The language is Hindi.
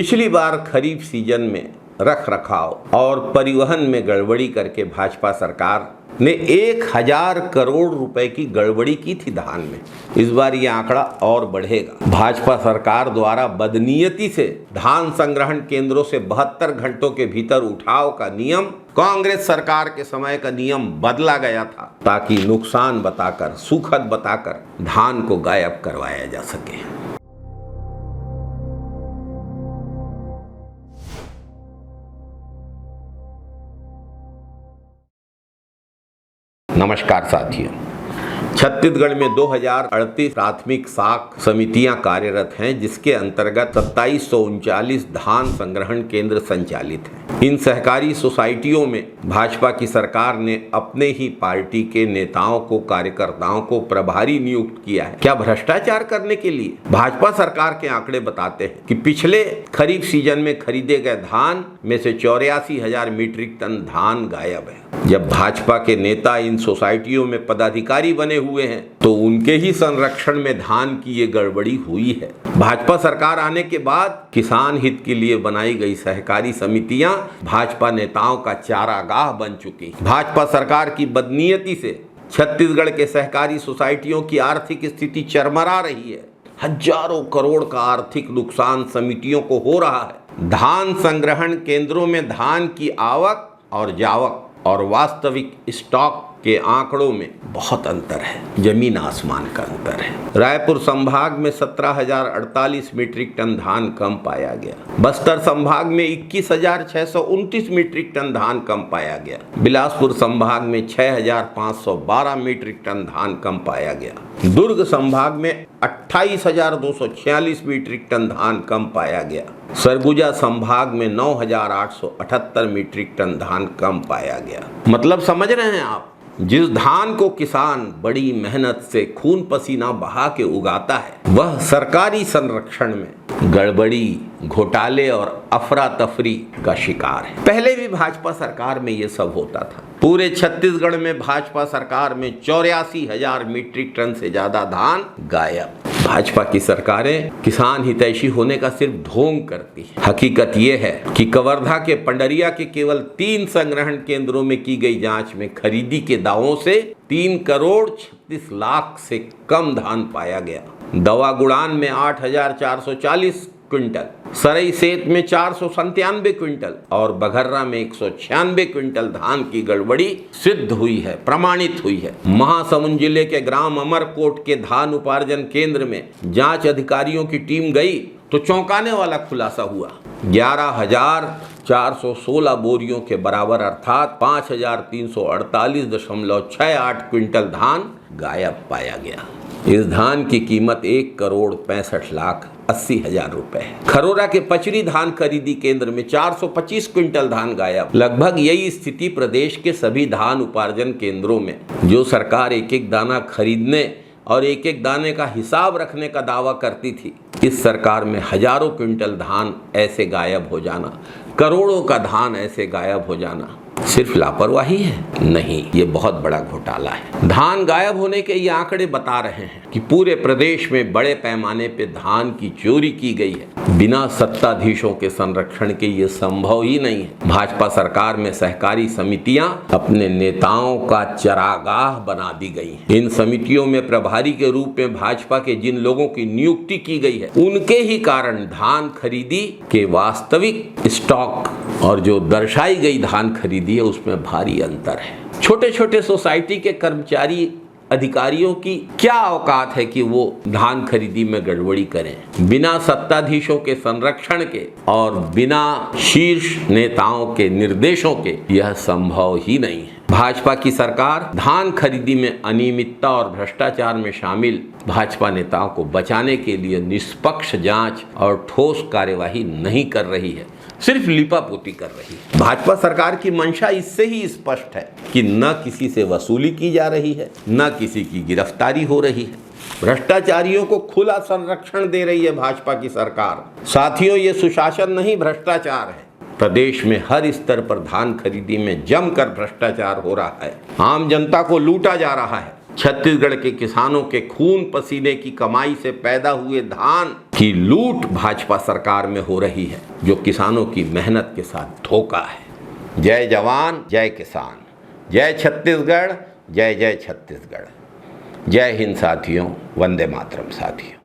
पिछली बार खरीफ सीजन में रख रखाव और परिवहन में गड़बड़ी करके भाजपा सरकार ने 1000 करोड़ रुपए की गड़बड़ी की थी धान में। इस बार ये आंकड़ा और बढ़ेगा। भाजपा सरकार द्वारा बदनीयती से धान संग्रहण केंद्रों से 72 घंटों के भीतर उठाव का नियम कांग्रेस सरकार के समय का नियम बदला गया था ताकि नुकसान बताकर, सुखद बताकर धान को गायब करवाया जा सके। नमस्कार साथियों, छत्तीसगढ़ में 2038 प्राथमिक साख समितियां कार्यरत हैं, जिसके अंतर्गत 2739 धान संग्रहण केंद्र संचालित हैं। इन सहकारी सोसाइटियों में भाजपा की सरकार ने अपने ही पार्टी के नेताओं को, कार्यकर्ताओं को प्रभारी नियुक्त किया है। क्या भ्रष्टाचार करने के लिए? भाजपा सरकार के आंकड़े बताते हैं कि पिछले खरीफ सीजन में खरीदे गए धान में से 84,000 मीट्रिक टन धान गायब है। जब भाजपा के नेता इन सोसाइटियों में पदाधिकारी बने हुए हैं तो उनके ही संरक्षण में धान की ये गड़बड़ी हुई है। भाजपा सरकार आने के बाद किसान हित के लिए बनाई गई सहकारी समितियां भाजपा नेताओं का चारागाह बन चुकी। भाजपा सरकार की बदनीयती से छत्तीसगढ़ के सहकारी सोसाइटियों की आर्थिक स्थिति चरमरा रही है। हजारों करोड़ का आर्थिक नुकसान समितियों को हो रहा है। धान संग्रहण केंद्रों में धान की आवक और जावक और वास्तविक स्टॉक के आंकड़ों में बहुत अंतर है, जमीन आसमान का अंतर है। रायपुर संभाग में 17,048 मीट्रिक टन धान कम पाया गया। बस्तर संभाग में 21,629 मीट्रिक टन धान कम पाया गया। बिलासपुर संभाग में 6,512 मीट्रिक टन धान कम पाया गया। दुर्ग संभाग में 28,246 मीट्रिक टन धान कम पाया गया। सरगुजा संभाग में 9,878 मीट्रिक टन धान कम पाया गया। मतलब समझ रहे हैं आप, जिस धान को किसान बड़ी मेहनत से खून पसीना बहा के उगाता है, वह सरकारी संरक्षण में गड़बड़ी, घोटाले और अफरा तफरी का शिकार है। पहले भी भाजपा सरकार में ये सब होता था। पूरे छत्तीसगढ़ में भाजपा सरकार में 84,000 मीट्रिक टन से ज्यादा धान गायब। भाजपा की सरकारें किसान हितैषी होने का सिर्फ ढोंग करती है। हकीकत यह है कि कवर्धा के पंडरिया के केवल 3 संग्रहण केंद्रों में की गई जांच में खरीदी के दावों से 3 करोड़ 36 लाख से कम धान पाया गया। दवा गुड़ान में 8,440 क्विंटल, सरई सेत में 497 क्विंटल और बघर्रा में 196 क्विंटल धान की गड़बड़ी सिद्ध हुई है, प्रमाणित हुई है। महासमुंद जिले के ग्राम अमरकोट के धान उपार्जन केंद्र में जांच अधिकारियों की टीम गई तो चौंकाने वाला खुलासा हुआ। 11,416 बोरियों के बराबर अर्थात 5,348.68 क्विंटल धान गायब पाया गया। इस धान की कीमत 1,65,80,000 रुपए है। खरोरा के पचरी धान खरीदी केंद्र में 425 क्विंटल धान गायब। लगभग यही स्थिति प्रदेश के सभी धान उपार्जन केंद्रों में। जो सरकार एक एक दाना खरीदने और एक एक दाने का हिसाब रखने का दावा करती थी, इस सरकार में हजारों क्विंटल धान ऐसे गायब हो जाना, करोड़ों का धान ऐसे गायब हो जाना सिर्फ लापरवाही है? नहीं, ये बहुत बड़ा घोटाला है। धान गायब होने के ये आंकड़े बता रहे हैं कि पूरे प्रदेश में बड़े पैमाने पे धान की चोरी की गई है। बिना सत्ताधीशों के संरक्षण के ये संभव ही नहीं है। भाजपा सरकार में सहकारी समितियां अपने नेताओं का चरागाह बना दी गई हैं। इन समितियों में प्रभारी के रूप में भाजपा के जिन लोगों की नियुक्ति की गई है, उनके ही कारण धान खरीदी के वास्तविक स्टॉक और जो दर्शाई गई धान खरीदी है उसमें भारी अंतर है। छोटे छोटे सोसाइटी के कर्मचारी अधिकारियों की क्या औकात है कि वो धान खरीदी में गड़बड़ी करें? बिना सत्ताधीशों के संरक्षण के और बिना शीर्ष नेताओं के निर्देशों के यह संभव ही नहीं है। भाजपा की सरकार धान खरीदी में अनियमितता और भ्रष्टाचार में शामिल भाजपा नेताओं को बचाने के लिए निष्पक्ष जांच और ठोस कार्यवाही नहीं कर रही है, सिर्फ लिपापोती कर रही है। भाजपा सरकार की मंशा इससे ही स्पष्ट है कि न किसी से वसूली की जा रही है, न किसी की गिरफ्तारी हो रही है। भ्रष्टाचारियों को खुला संरक्षण दे रही है भाजपा की सरकार। साथियों, ये सुशासन नहीं, भ्रष्टाचार है। प्रदेश में हर स्तर पर धान खरीदी में जमकर भ्रष्टाचार हो रहा है। आम जनता को लूटा जा रहा है। छत्तीसगढ़ के किसानों के खून पसीने की कमाई से पैदा हुए धान की लूट भाजपा सरकार में हो रही है, जो किसानों की मेहनत के साथ धोखा है। जय जवान, जय किसान, जय छत्तीसगढ़, जय जय छत्तीसगढ़। जय हिंद साथियों, वंदे मातरम साथियों।